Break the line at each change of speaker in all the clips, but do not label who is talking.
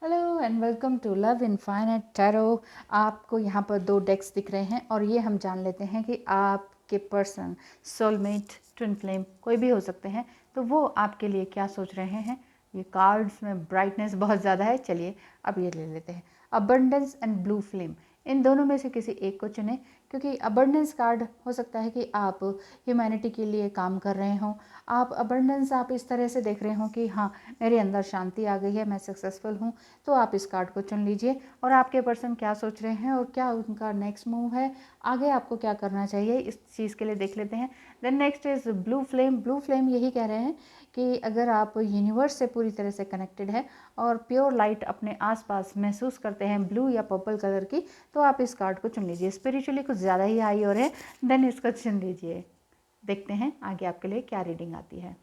Hello and welcome to love infinite tarot. आपको यहाँ पर दो डेक्स दिख रहे हैं और ये हम जान लेते हैं कि आपके पर्सन, सोलमेट, ट्विन फ्लेम कोई भी हो सकते हैं, तो वो आपके लिए क्या सोच रहे हैं। ये कार्ड्स में ब्राइटनेस बहुत ज़्यादा है। चलिए अब ये ले लेते हैं, अबंडेंस एंड ब्लू फ्लेम। इन दोनों में से किसी एक को चुनें, क्योंकि अबंडेंस कार्ड हो सकता है कि आप ह्यूमैनिटी के लिए काम कर रहे हों। आप अबंडेंस आप इस तरह से देख रहे हों कि हाँ, मेरे अंदर शांति आ गई है, मैं सक्सेसफुल हूँ, तो आप इस कार्ड को चुन लीजिए। और आपके पर्सन क्या सोच रहे हैं और क्या उनका नेक्स्ट मूव है, आगे आपको क्या करना चाहिए, इस चीज़ के लिए देख लेते हैं। Then next is blue flame. Blue flame यही कह रहे हैं कि अगर आप यूनिवर्स से पूरी तरह से कनेक्टेड है और प्योर लाइट अपने आसपास महसूस करते हैं ब्लू या पर्पल कलर की, तो आप इस कार्ड को चुन लीजिए। स्पिरिचुअली कुछ ज़्यादा ही हाई हो रहे हैं, देन इसको चुन लीजिए। देखते हैं आगे आपके लिए क्या रीडिंग आती है।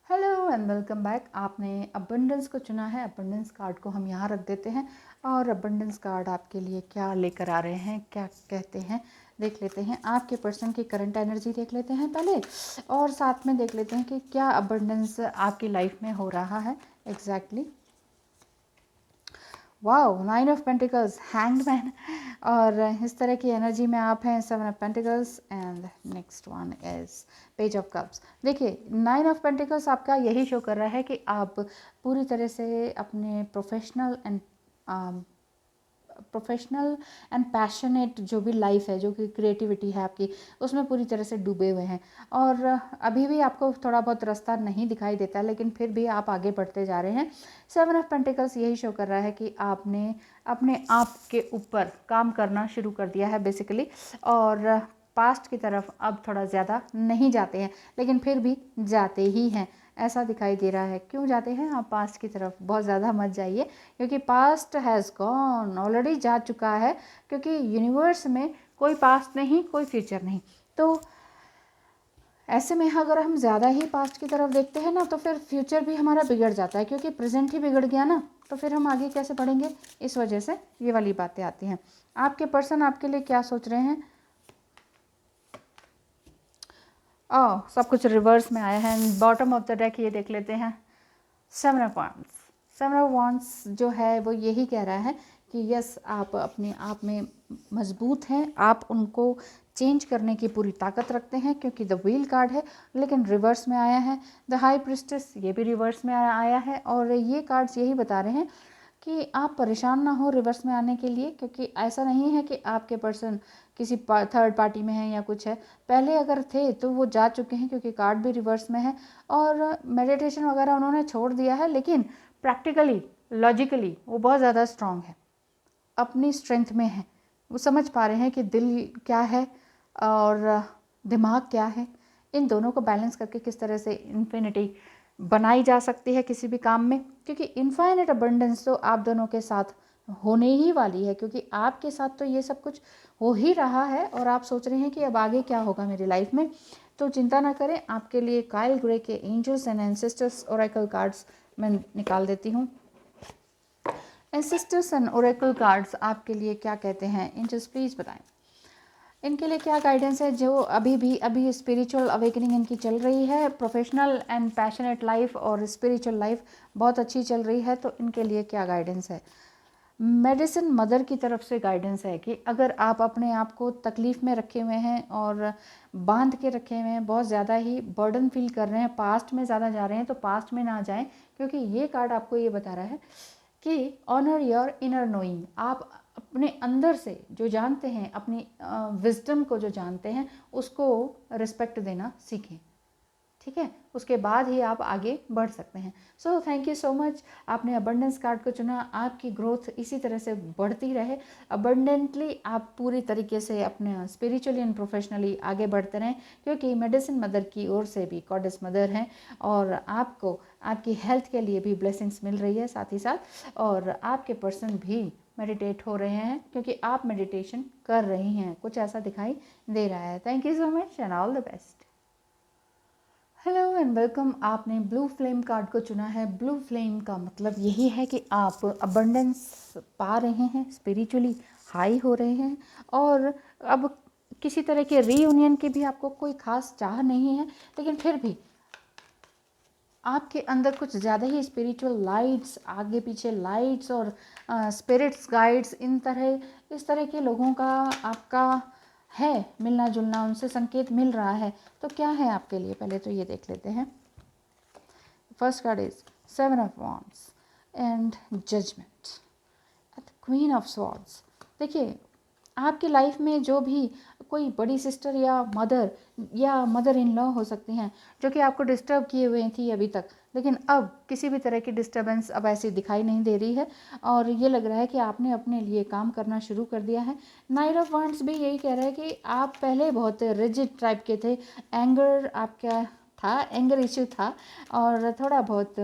Hello and welcome back. आपने अबंडेंस को चुना है। अबंडेंस कार्ड को हम यहाँ रख देते हैं और अबंडेंस कार्ड आपके लिए क्या लेकर आ रहे हैं, क्या कहते हैं, देख लेते हैं। आपके पर्सन की करंट एनर्जी देख लेते हैं पहले, और साथ में देख लेते हैं कि क्या अबंडेंस आपकी लाइफ में हो रहा है exactly. Wow, 9 of pentacles, hanged man, और इस तरह की एनर्जी में आप हैं। 7 of pentacles and next one is page of cups. देखिए, 9 ऑफ पेंटिकल्स आपका यही शो कर रहा है कि आप पूरी तरह से अपने प्रोफेशनल एंड पैशनेट जो भी लाइफ है, जो कि क्रिएटिविटी है आपकी, उसमें पूरी तरह से डूबे हुए हैं। और अभी भी आपको थोड़ा बहुत रास्ता नहीं दिखाई देता, लेकिन फिर भी आप आगे बढ़ते जा रहे हैं। 7 ऑफ पेंटिकल्स यही शो कर रहा है कि आपने अपने आप के ऊपर काम करना शुरू कर दिया है बेसिकली, और पास्ट की तरफ अब थोड़ा ज़्यादा नहीं जाते हैं, लेकिन फिर भी जाते ही हैं, ऐसा दिखाई दे रहा है। क्यों जाते हैं आप पास्ट की तरफ? बहुत ज़्यादा मत जाइए, क्योंकि पास्ट हैज़ गॉन, ऑलरेडी जा चुका है। क्योंकि यूनिवर्स में कोई पास्ट नहीं, कोई फ्यूचर नहीं। तो ऐसे में अगर हम ज़्यादा ही पास्ट की तरफ देखते हैं ना, तो फिर फ्यूचर भी हमारा बिगड़ जाता है, क्योंकि प्रेजेंट ही बिगड़ गया ना, तो फिर हम आगे कैसे बढ़ेंगे। इस वजह से ये वाली बातें आती हैं। आपके पर्सन आपके लिए क्या सोच रहे हैं? सब कुछ रिवर्स में आया है। बॉटम ऑफ द डेक ये देख लेते हैं, 7 ऑफ वांड्स। 7 ऑफ वांड्स जो है वो यही कह रहा है कि यस, आप अपने आप में मजबूत हैं, आप उनको चेंज करने की पूरी ताकत रखते हैं, क्योंकि द व्हील कार्ड है लेकिन रिवर्स में आया है। द हाई प्रिस्टेस ये भी रिवर्स में आया है, और ये कार्ड्स यही बता रहे हैं कि आप परेशान ना हो रिवर्स में आने के लिए, क्योंकि ऐसा नहीं है कि आपके पर्सन किसी थर्ड पार्टी में है या कुछ है। पहले अगर थे तो वो जा चुके हैं, क्योंकि कार्ड भी रिवर्स में है, और मेडिटेशन वगैरह उन्होंने छोड़ दिया है, लेकिन प्रैक्टिकली, लॉजिकली वो बहुत ज़्यादा स्ट्रांग है, अपनी स्ट्रेंथ में है। वो समझ पा रहे हैं कि दिल क्या है और दिमाग क्या है, इन दोनों को बैलेंस करके किस तरह से इन्फिनिटी बनाई जा सकती है किसी भी काम में। क्योंकि इनफाइनाइट अबंडेंस तो आप दोनों के साथ होने ही वाली है, क्योंकि आपके साथ तो ये सब कुछ हो ही रहा है, और आप सोच रहे हैं कि अब आगे क्या होगा मेरी लाइफ में। तो चिंता ना करें, आपके लिए काइल ग्रे के angels and ancestors oracle cards मैं निकाल देती हूँ। एंसेस्टर्स एंड ओरेकल कार्ड्स आपके लिए क्या कहते हैं, एंजल्स प्लीज़ बताएं, इनके लिए क्या गाइडेंस है। जो अभी स्पिरिचुअल अवेकनिंग इनकी चल रही है, प्रोफेशनल एंड पैशनेट लाइफ और स्पिरिचुअल लाइफ बहुत अच्छी चल रही है, तो इनके लिए क्या गाइडेंस है। मेडिसिन मदर की तरफ से गाइडेंस है कि अगर आप अपने आप को तकलीफ़ में रखे हुए हैं और बांध के रखे हुए हैं, बहुत ज़्यादा ही बर्डन फील कर रहे हैं, पास्ट में ज़्यादा जा रहे हैं, तो पास्ट में ना जाएं, क्योंकि ये कार्ड आपको ये बता रहा है कि ऑनर योर इनर नोइंग। आप अपने अंदर से जो जानते हैं, अपनी विजडम को जो जानते हैं, उसको रिस्पेक्ट देना सीखें, ठीक है। उसके बाद ही आप आगे बढ़ सकते हैं। So thank you so much, आपने अबंडेंस कार्ड को चुना। आपकी ग्रोथ इसी तरह से बढ़ती रहे, अबंडेंटली आप पूरी तरीके से अपने स्पिरिचुअली एंड प्रोफेशनली आगे बढ़ते रहें, क्योंकि मेडिसिन मदर की ओर से भी गॉडेस मदर हैं, और आपको आपकी हेल्थ के लिए भी ब्लेसिंग्स मिल रही है साथ ही साथ, और आपके पर्सन भी मेडिटेट हो रहे हैं, क्योंकि आप मेडिटेशन कर रही हैं, कुछ ऐसा दिखाई दे रहा है। Thank you so much and all the best. Hello and welcome. आपने ब्लू फ्लेम कार्ड को चुना है। ब्लू फ्लेम का मतलब यही है कि आप अबंडेंस पा रहे हैं, स्पिरिचुअली हाई हो रहे हैं, और अब किसी तरह के रीयूनियन की भी आपको कोई खास चाह नहीं है, लेकिन फिर भी आपके अंदर कुछ ज़्यादा ही स्पिरिचुअल लाइट्स, आगे पीछे लाइट्स और स्पिरिट्स गाइड्स, इस तरह के लोगों का आपका है मिलना जुलना, उनसे संकेत मिल रहा है। तो क्या है आपके लिए, पहले तो ये देख लेते हैं। First card is 7 of wands and judgment, queen of swords. देखिए, आपकी लाइफ में जो भी कोई बड़ी सिस्टर या मदर इन लॉ हो सकती हैं जो कि आपको डिस्टर्ब किए हुए थी अभी तक, लेकिन अब किसी भी तरह की डिस्टर्बेंस अब ऐसी दिखाई नहीं दे रही है और ये लग रहा है कि आपने अपने लिए काम करना शुरू कर दिया है। नाइट ऑफ वांड्स भी यही कह रहा है कि आप पहले बहुत रिजिड टाइप के थे, एंगर आपका था, एंगर इश्यू था और थोड़ा बहुत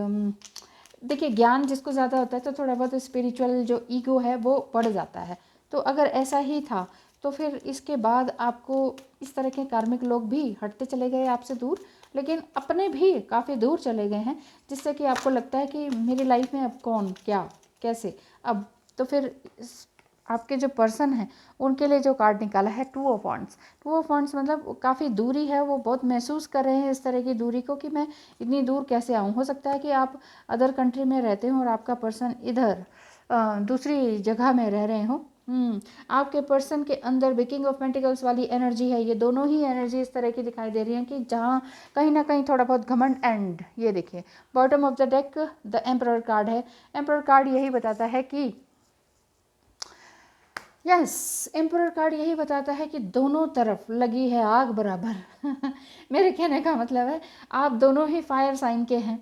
देखिए, ज्ञान जिसको ज़्यादा होता है तो थोड़ा बहुत स्पिरिचुअल जो ईगो है वो बढ़ जाता है। तो अगर ऐसा ही था तो फिर इसके बाद आपको इस तरह के कार्मिक लोग भी हटते चले गए आपसे दूर, लेकिन अपने भी काफ़ी दूर चले गए हैं, जिससे कि आपको लगता है कि मेरी लाइफ में अब कौन क्या कैसे अब। तो फिर आपके जो पर्सन हैं उनके लिए जो कार्ड निकाला है 2 ऑफ वॉन्ड्स। 2 ऑफ वॉन्ड्स मतलब काफ़ी दूरी है, वो बहुत महसूस कर रहे हैं इस तरह की दूरी को कि मैं इतनी दूर कैसे आऊँ। हो सकता है कि आप अदर कंट्री में रहते हो और आपका पर्सन इधर दूसरी जगह में रह रहे हो। आपके पर्सन के अंदर किंग ऑफ पेंटिकल्स वाली एनर्जी है। ये दोनों ही एनर्जी इस तरह की दिखाई दे रही हैं कि जहाँ कहीं ना कहीं थोड़ा बहुत घमंड एंड। ये देखिए, bottom of the deck the emperor card है। एम्परर कार्ड यही बताता है कि एम्परर कार्ड यही बताता है कि दोनों तरफ लगी है आग बराबर। मेरे कहने का मतलब है आप दोनों ही फायर साइन के हैं,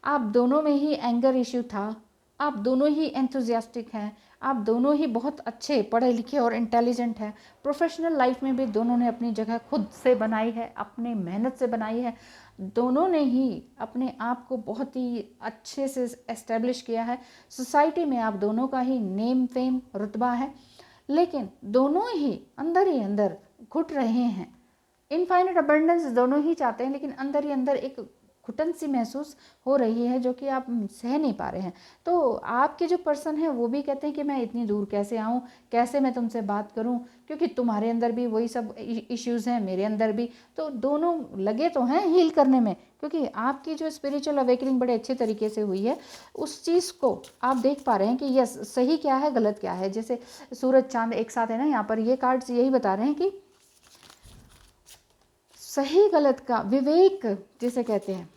आप दोनों में ही एंगर इश्यू था, आप दोनों ही एंथुजियास्टिक हैं, आप दोनों ही बहुत अच्छे पढ़े लिखे और इंटेलिजेंट हैं। प्रोफेशनल लाइफ में भी दोनों ने अपनी जगह खुद से बनाई है, अपनी मेहनत से बनाई है। दोनों ने ही अपने आप को बहुत ही अच्छे से एस्टेब्लिश किया है। सोसाइटी में आप दोनों का ही नेम फेम रुतबा है, लेकिन दोनों ही अंदर घुट रहे हैं। इनफाइनाइट अबंडेंस दोनों ही चाहते हैं, लेकिन अंदर ही अंदर एक घुटन सी महसूस हो रही है जो कि आप सह नहीं पा रहे हैं। तो आपके जो पर्सन है वो भी कहते हैं कि मैं इतनी दूर कैसे आऊँ, कैसे मैं तुमसे बात करूँ, क्योंकि तुम्हारे अंदर भी वही सब इश्यूज़ हैं, मेरे अंदर भी। तो दोनों लगे तो हैं हील करने में, क्योंकि आपकी जो स्पिरिचुअल अवेकनिंग बड़े अच्छे तरीके से हुई है। उस चीज़ को आप देख पा रहे हैं कि यस, सही क्या है गलत क्या है। जैसे सूरज चांद एक साथ है ना, यहाँ पर ये कार्ड्स यही बता रहे हैं कि सही गलत का विवेक जिसे कहते हैं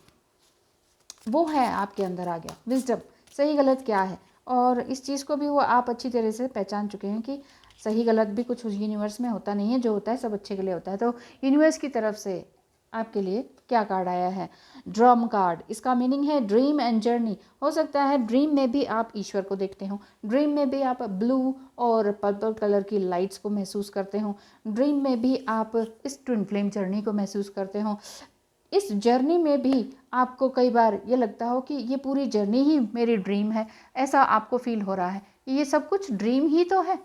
वो है आपके अंदर आ गया, विजडम, सही गलत क्या है। और इस चीज़ को भी वो आप अच्छी तरह से पहचान चुके हैं कि सही गलत भी कुछ उस यूनिवर्स में होता नहीं है, जो होता है सब अच्छे के लिए होता है। तो यूनिवर्स की तरफ से आपके लिए क्या कार्ड आया है, ड्रम कार्ड। इसका मीनिंग है ड्रीम एंड जर्नी। हो सकता है ड्रीम में भी आप ईश्वर को देखते हो, ड्रीम में भी आप ब्लू और पर्पल कलर की लाइट्स को महसूस करते हो, ड्रीम में भी आप इस ट्विन फ्लेम जर्नी को महसूस करते हो। इस जर्नी में भी आपको कई बार ये लगता हो कि ये पूरी जर्नी ही मेरी ड्रीम है, ऐसा आपको फील हो रहा है कि ये सब कुछ ड्रीम ही तो है।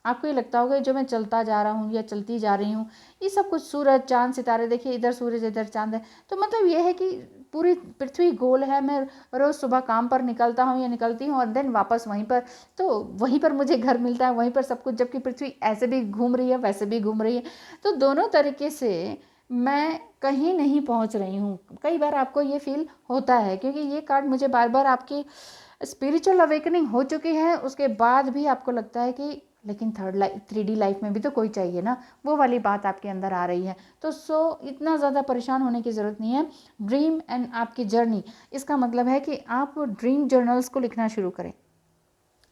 आपको ये लगता होगा जो मैं चलता जा रहा हूँ या चलती जा रही हूँ, ये सब कुछ सूरज चांद सितारे, देखिए इधर सूरज इधर चांद है। तो मतलब ये है कि पूरी पृथ्वी गोल है, मैं रोज़ सुबह काम पर निकलता हूँ या निकलती हूँ और देन वापस वहीं पर, तो वहीं पर मुझे घर मिलता है, वहीं पर सब कुछ, जबकि पृथ्वी ऐसे भी घूम रही है वैसे भी घूम रही है। तो दोनों तरीके से मैं कहीं नहीं पहुंच रही हूँ। कई बार आपको ये फील होता है, क्योंकि ये कार्ड मुझे बार बार आपकी स्पिरिचुअल अवेकनिंग हो चुकी है उसके बाद भी आपको लगता है कि लेकिन 3D लाइफ में भी तो कोई चाहिए ना, वो वाली बात आपके अंदर आ रही है। तो इतना ज़्यादा परेशान होने की ज़रूरत नहीं है। ड्रीम एंड आपकी जर्नी, इसका मतलब है कि आप ड्रीम जर्नल्स को लिखना शुरू करें।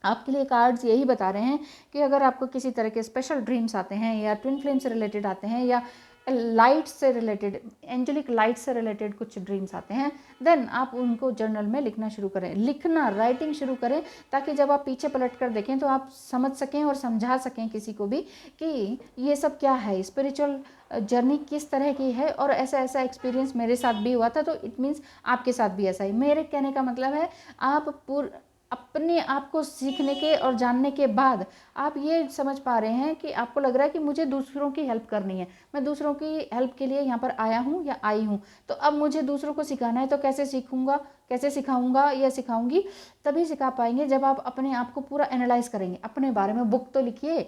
आपके लिए कार्ड्स यही बता रहे हैं कि अगर आपको किसी तरह के स्पेशल ड्रीम्स आते हैं या ट्विन फ्लेम से रिलेटेड आते हैं या लाइट से रिलेटेड, एंजेलिक लाइट से रिलेटेड कुछ ड्रीम्स आते हैं, देन आप उनको जर्नल में लिखना शुरू करें, लिखना राइटिंग शुरू करें, ताकि जब आप पीछे पलट कर देखें तो आप समझ सकें और समझा सकें किसी को भी कि ये सब क्या है, स्पिरिचुअल जर्नी किस तरह की है और ऐसा ऐसा एक्सपीरियंस मेरे साथ भी हुआ था, तो इट मीन्स आपके साथ भी ऐसा ही। मेरे कहने का मतलब है आप अपने आप को सीखने के और जानने के बाद आप ये समझ पा रहे हैं कि आपको लग रहा है कि मुझे दूसरों की हेल्प करनी है, मैं दूसरों की हेल्प के लिए यहाँ पर आया हूँ या आई हूँ, तो अब मुझे दूसरों को सिखाना है। तो कैसे सीखूंगा, कैसे सिखाऊंगा या सिखाऊंगी, तभी सिखा पाएंगे जब आप अपने आप को पूरा एनालाइज करेंगे। अपने बारे में बुक तो लिखिए,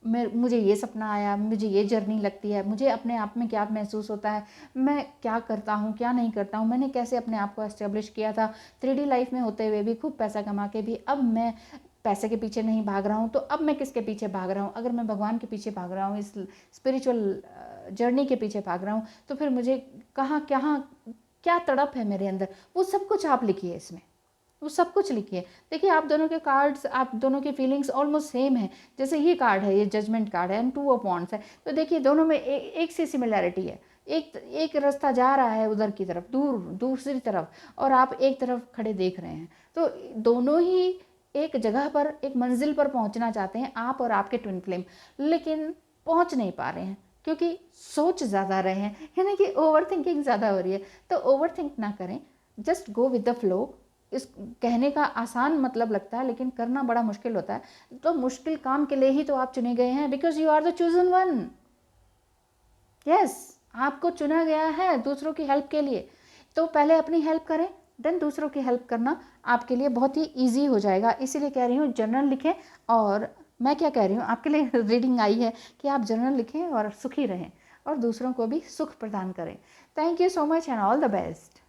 मुझे ये सपना आया, मुझे ये जर्नी लगती है, मुझे अपने आप में क्या महसूस होता है, मैं क्या करता हूँ क्या नहीं करता हूँ, मैंने कैसे अपने आप को एस्टेब्लिश किया था 3D लाइफ में होते हुए भी, खूब पैसा कमा के भी। अब मैं पैसे के पीछे नहीं भाग रहा हूँ, तो अब मैं किसके पीछे भाग रहा हूँ? अगर मैं भगवान के पीछे भाग रहा हूँ, इस स्पिरिचुअल जर्नी के पीछे भाग रहा हूँ, तो फिर मुझे कहाँ कहाँ क्या तड़प है मेरे अंदर, वो सब कुछ आप लिखिए इसमें, वो सब कुछ लिखिए। देखिए आप दोनों के कार्ड्स, आप दोनों की फीलिंग्स ऑलमोस्ट सेम है। जैसे ये कार्ड है, ये जजमेंट कार्ड है, एंड 2 ऑफ वॉन्ड्स है, तो देखिए दोनों में एक सी सिमिलैरिटी है। एक रास्ता जा रहा है उधर की तरफ, दूसरी तरफ, और आप एक तरफ खड़े देख रहे हैं। तो दोनों ही एक जगह पर, एक मंजिल पर पहुंचना चाहते हैं, आप और आपके ट्विन फ्लेम, लेकिन पहुंच नहीं पा रहे हैं क्योंकि सोच ज़्यादा रहे हैं, यानी कि ओवर थिंकिंग ज़्यादा हो रही है। तो ओवर थिंक ना करें, just go with the flow. इस कहने का आसान मतलब लगता है, लेकिन करना बड़ा मुश्किल होता है। तो मुश्किल काम के लिए ही तो आप चुने गए हैं, because you are the chosen one. Yes, आपको चुना गया है दूसरों की हेल्प के लिए। तो पहले अपनी हेल्प करें, देन दूसरों की हेल्प करना आपके लिए बहुत ही ईजी हो जाएगा। इसीलिए कह रही हूँ जर्नल लिखें। और मैं क्या कह रही हूँ, आपके लिए रीडिंग आई है कि आप जर्नल लिखें और सुखी रहें और दूसरों को भी सुख प्रदान करें। Thank you so much and all the best.